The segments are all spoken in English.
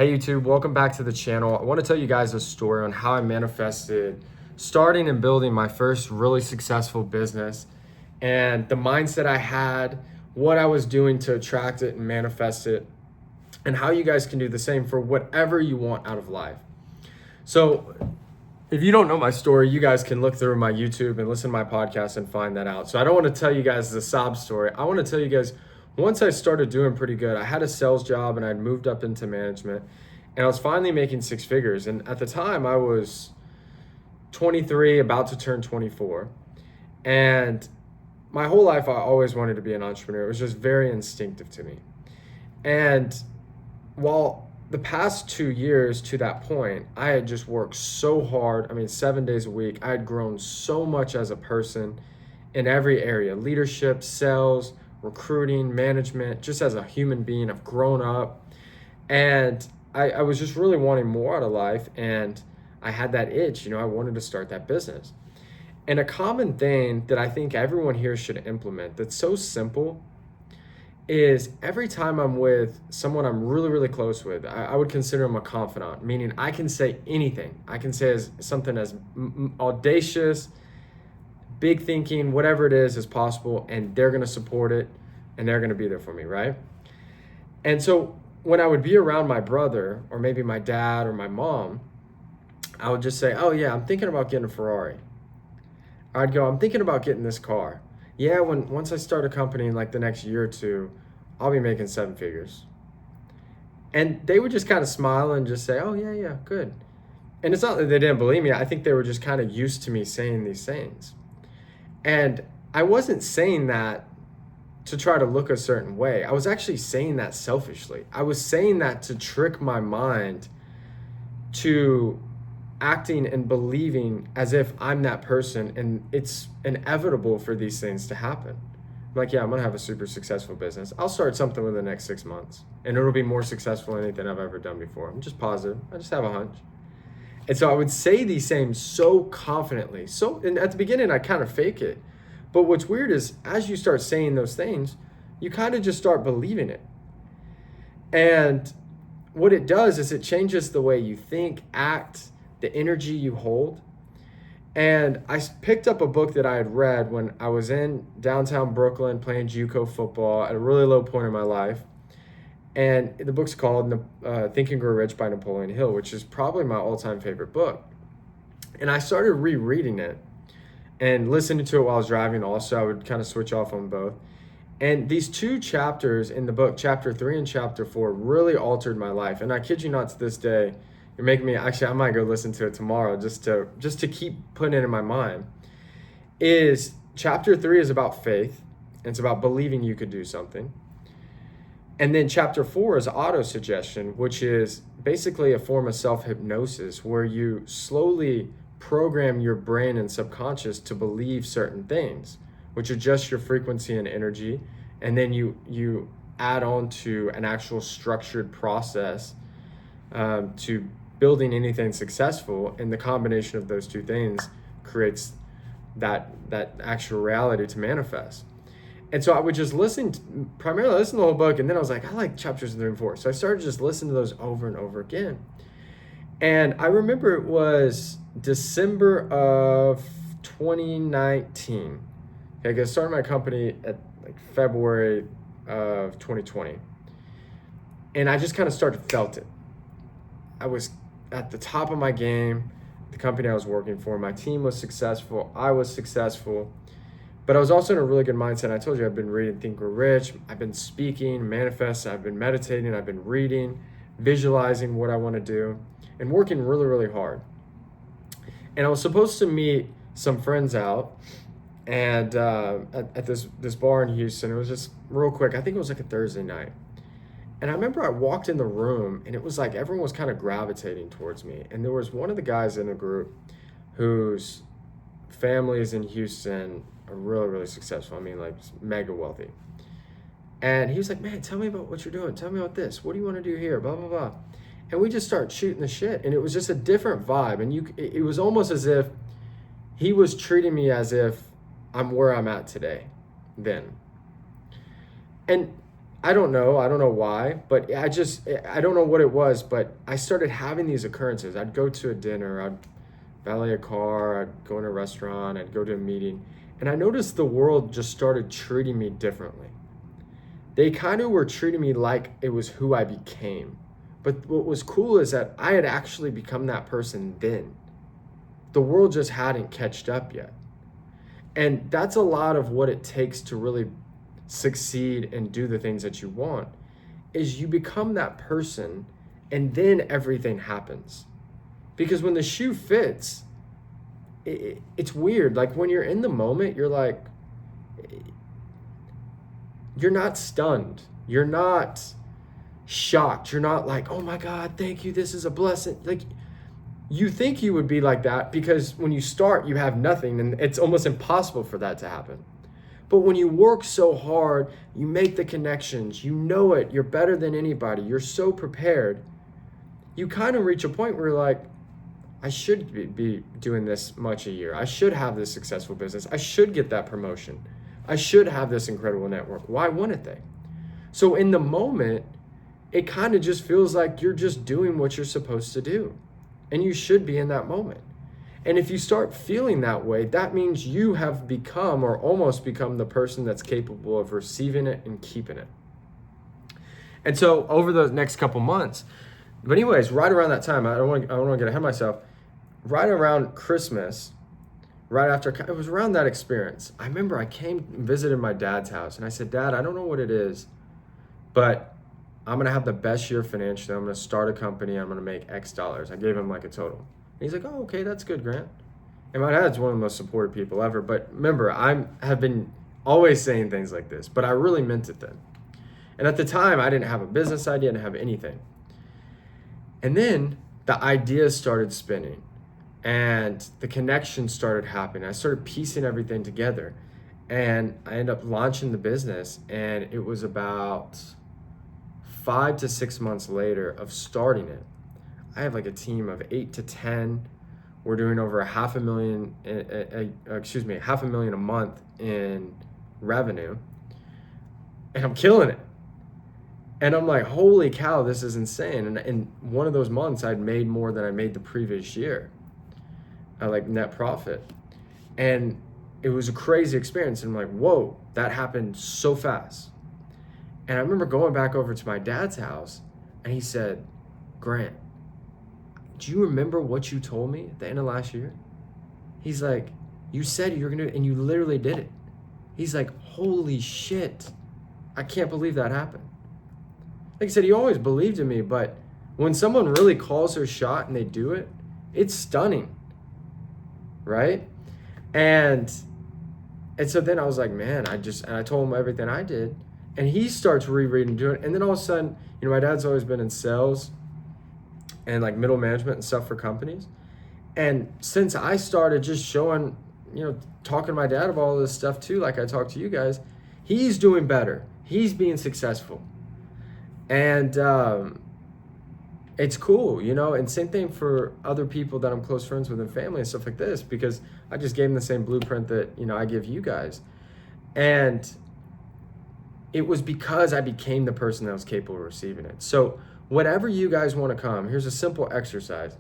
Hey YouTube, welcome back to the channel. I want to tell you guys a story on how I manifested starting and building my first really successful business and the mindset I had, what I was doing to attract it and manifest it, and how you guys can do the same for whatever you want out of life. So if you don't know my story, you guys can look through my YouTube and listen to my podcast and find that out. So I don't want to tell you guys the sob story. I want to tell you guys, once I started doing pretty good, I had a sales job and I'd moved up into management and I was finally making six figures. And at the time I was 23, about to turn 24. And my whole life I always wanted to be an entrepreneur. It was just very instinctive to me. And while the past 2 years to that point, I had just worked so hard. 7 days a week. I had grown so much as a person in every area: leadership, sales, recruiting, management, just as a human being. I've grown up. And I was just really wanting more out of life. And I had that itch, I wanted to start that business. And a common thing that I think everyone here should implement that's so simple is every time I'm with someone I'm really, really close with, I would consider them a confidant, meaning I can say anything. I can say something as audacious, big thinking, whatever it is possible, and they're going to support it and they're going to be there for me, right? And so when I would be around my brother or maybe my dad or my mom, I would just say, oh yeah, I'm thinking about getting a Ferrari. I'd go, I'm thinking about getting this car. Yeah, once I start a company in like the next year or two, I'll be making seven figures. And they would just kind of smile and just say, oh yeah, good. And it's not that they didn't believe me. I think they were just kind of used to me saying these things. And I wasn't saying that to try to look a certain way. I was actually saying that selfishly. I was saying that to trick my mind to acting and believing as if I'm that person and it's inevitable for these things to happen. I'm like, yeah, I'm gonna have a super successful business. I'll start something within the next 6 months and it'll be more successful than anything I've ever done before. I'm just positive. I just have a hunch. And so I would say these things so confidently. And at the beginning I kind of fake it. But what's weird is as you start saying those things, you kind of just start believing it. And what it does is it changes the way you think, act, the energy you hold. And I picked up a book that I had read when I was in downtown Brooklyn playing JUCO football at a really low point in my life. And the book's called Think and Grow Rich by Napoleon Hill, which is probably my all-time favorite book. And I started rereading it and listening to it while I was driving also. I would kind of switch off on both. And these two chapters in the book, chapter 3 and chapter 4, really altered my life. And I kid you not, to this day, you're making me, actually, I might go listen to it tomorrow just to keep putting it in my mind. Is chapter 3 is about faith. It's about believing you could do something. And then chapter 4 is auto-suggestion, which is basically a form of self-hypnosis where you slowly program your brain and subconscious to believe certain things, which adjust your frequency and energy. And then you add on to an actual structured process to building anything successful, and the combination of those two things creates that actual reality to manifest. And so I would just primarily listen to the whole book, and then I was like, I like chapters 3 and 4. So I started just listening to those over and over again. And I remember it was December of 2019. Okay, I started my company at like February of 2020. And I just kind of felt it. I was at the top of my game, the company I was working for. My team was successful. I was successful. But I was also in a really good mindset. I told you I've been reading Think Grow Rich. I've been speaking, manifesting. I've been meditating. I've been reading, visualizing what I want to do, and working really, really hard. And I was supposed to meet some friends out and at this bar in Houston. It was just real quick. I think it was like a Thursday night. And I remember I walked in the room and it was like everyone was kind of gravitating towards me. And there was one of the guys in the group whose family is in Houston, are really, really successful. Like mega wealthy. And he was like, man, tell me about what you're doing. Tell me about this. What do you want to do here? Blah, blah, blah. And we just started shooting the shit. And it was just a different vibe. And it was almost as if he was treating me as if I'm where I'm at today, then. And I don't know. I don't know why, but I don't know what it was, but I started having these occurrences. I'd go to a dinner, I'd valet a car, I'd go in a restaurant, I'd go to a meeting, and I noticed the world just started treating me differently. They kind of were treating me like it was who I became. But what was cool is that I had actually become that person then. The world just hadn't catched up yet. And that's a lot of what it takes to really succeed and do the things that you want, is you become that person and then everything happens. Because when the shoe fits, it's weird. Like when you're in the moment, you're like, you're not stunned. You're not shocked. You're not like, oh my God, thank you. This is a blessing. Like you think you would be like that because when you start, you have nothing and it's almost impossible for that to happen. But when you work so hard, you make the connections, you know it, you're better than anybody, you're so prepared, you kind of reach a point where you're like, I should be doing this much a year. I should have this successful business. I should get that promotion. I should have this incredible network. Why wouldn't they? So in the moment, it kind of just feels like you're just doing what you're supposed to do. And you should be in that moment. And if you start feeling that way, that means you have become or almost become the person that's capable of receiving it and keeping it. And so over the next couple months, but anyways, right around that time, I don't want to get ahead of myself. Right around Christmas, right after, it was around that experience. I remember I came and visited my dad's house and I said, Dad, I don't know what it is, but I'm going to have the best year financially. I'm going to start a company. I'm going to make X dollars. I gave him like a total. And he's like, oh, okay, that's good, Grant. And my dad's one of the most supportive people ever. But remember, I have been always saying things like this, but I really meant it then. And at the time, I didn't have a business idea, I didn't have anything. And then the ideas started spinning and the connections started happening. I started piecing everything together and I ended up launching the business. And it was about 5 to 6 months later of starting it, I have like a team of 8 to 10. We're doing over $500,000 a month in revenue, and I'm killing it. And I'm like, holy cow, this is insane. And in one of those months, I'd made more than I made the previous year, like net profit. And it was a crazy experience. And I'm like, whoa, that happened so fast. And I remember going back over to my dad's house and he said, Grant, do you remember what you told me at the end of last year? He's like, you said you're gonna, and you literally did it. He's like, holy shit, I can't believe that happened. Like I said, he always believed in me, but when someone really calls their shot and they do it, it's stunning, right? And so then I was like, man, and I told him everything I did. And he starts rereading, doing it. And then all of a sudden, my dad's always been in sales and like middle management and stuff for companies. And since I started just showing, talking to my dad about all this stuff too, like I talked to you guys, he's doing better. He's being successful. And it's cool, and same thing for other people that I'm close friends with and family and stuff like this, because I just gave them the same blueprint that, I give you guys. And it was because I became the person that was capable of receiving it. So whatever you guys want to come, here's a simple exercise.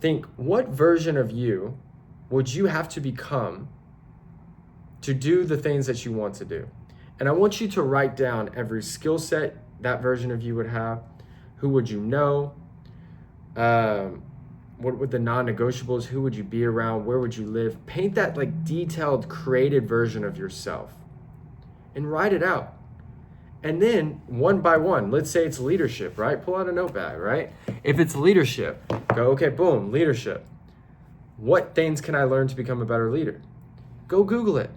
Think, what version of you would you have to become to do the things that you want to do? And I want you to write down every skill set that version of you would have. Who would you know? What would the non-negotiables? Who would you be around? Where would you live? Paint that like detailed, created version of yourself and write it out. And then one by one, let's say it's leadership, right? Pull out a notepad, right? If it's leadership, go, okay, boom, leadership. What things can I learn to become a better leader? Go Google it.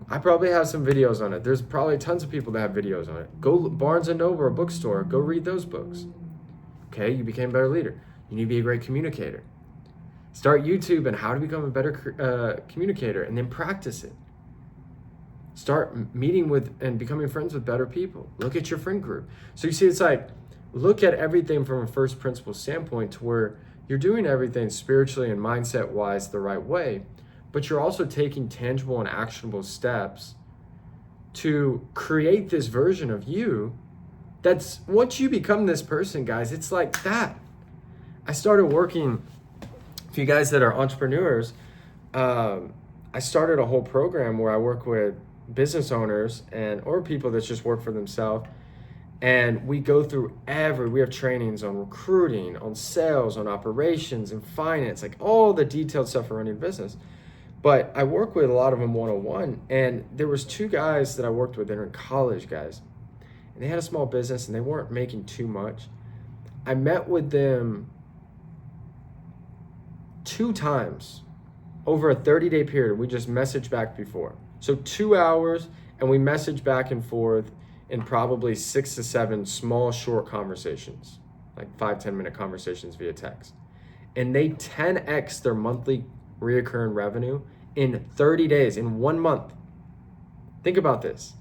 I probably have some videos on it. There's probably tons of people that have videos on it. Go Barnes & Noble or a bookstore, go read those books. Okay, you became a better leader. You need to be a great communicator. Start YouTube and how to become a better communicator and then practice it. Start meeting with and becoming friends with better people. Look at your friend group. So you see, it's like, look at everything from a first principle standpoint to where you're doing everything spiritually and mindset wise the right way, but you're also taking tangible and actionable steps to create this version of you. That's once you become this person, guys, it's like that. I started working, for you guys that are entrepreneurs, I started a whole program where I work with business owners or people that just work for themselves. And we go through we have trainings on recruiting, on sales, on operations and finance, like all the detailed stuff for running a business. But I work with a lot of them one-on-one. And there was 2 guys that I worked with that are in college, guys. And they had a small business and they weren't making too much. I met with them 2 times over a 30-day period. We just messaged back before. So 2 hours, and we messaged back and forth in probably 6 to 7 small, short conversations, like 5-10 minute conversations via text. And they 10x their monthly reoccurring revenue in 30 days, in 1 month. Think about this.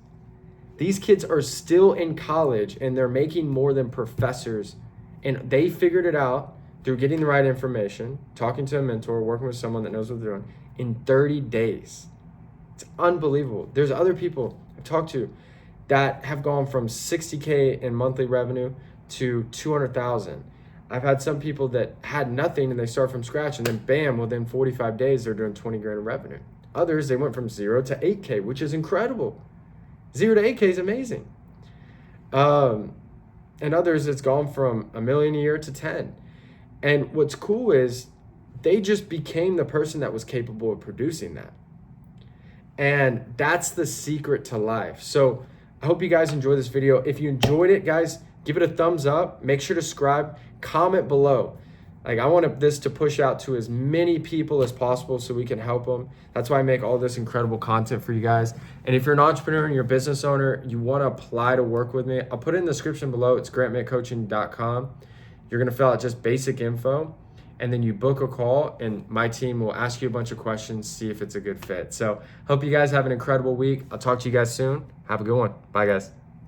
These kids are still in college and they're making more than professors, and they figured it out through getting the right information, talking to a mentor, working with someone that knows what they're doing in 30 days. It's unbelievable. There's other people I've talked to that have gone from 60K in monthly revenue to 200,000. I've had some people that had nothing and they start from scratch, and then bam, within 45 days, they're doing 20 grand in revenue. Others, they went from 0 to 8K, which is incredible. 0 to 8K is amazing. And others, it's gone from $1 million a year to 10. And what's cool is they just became the person that was capable of producing that. And that's the secret to life. So I hope you guys enjoyed this video. If you enjoyed it, guys, give it a thumbs up. Make sure to subscribe, comment below. Like, I want this to push out to as many people as possible so we can help them. That's why I make all this incredible content for you guys. And if you're an entrepreneur and you're a business owner, you want to apply to work with me, I'll put it in the description below. It's grantmittcoaching.com. You're going to fill out just basic info, and then you book a call, and my team will ask you a bunch of questions, see if it's a good fit. So hope you guys have an incredible week. I'll talk to you guys soon. Have a good one. Bye, guys.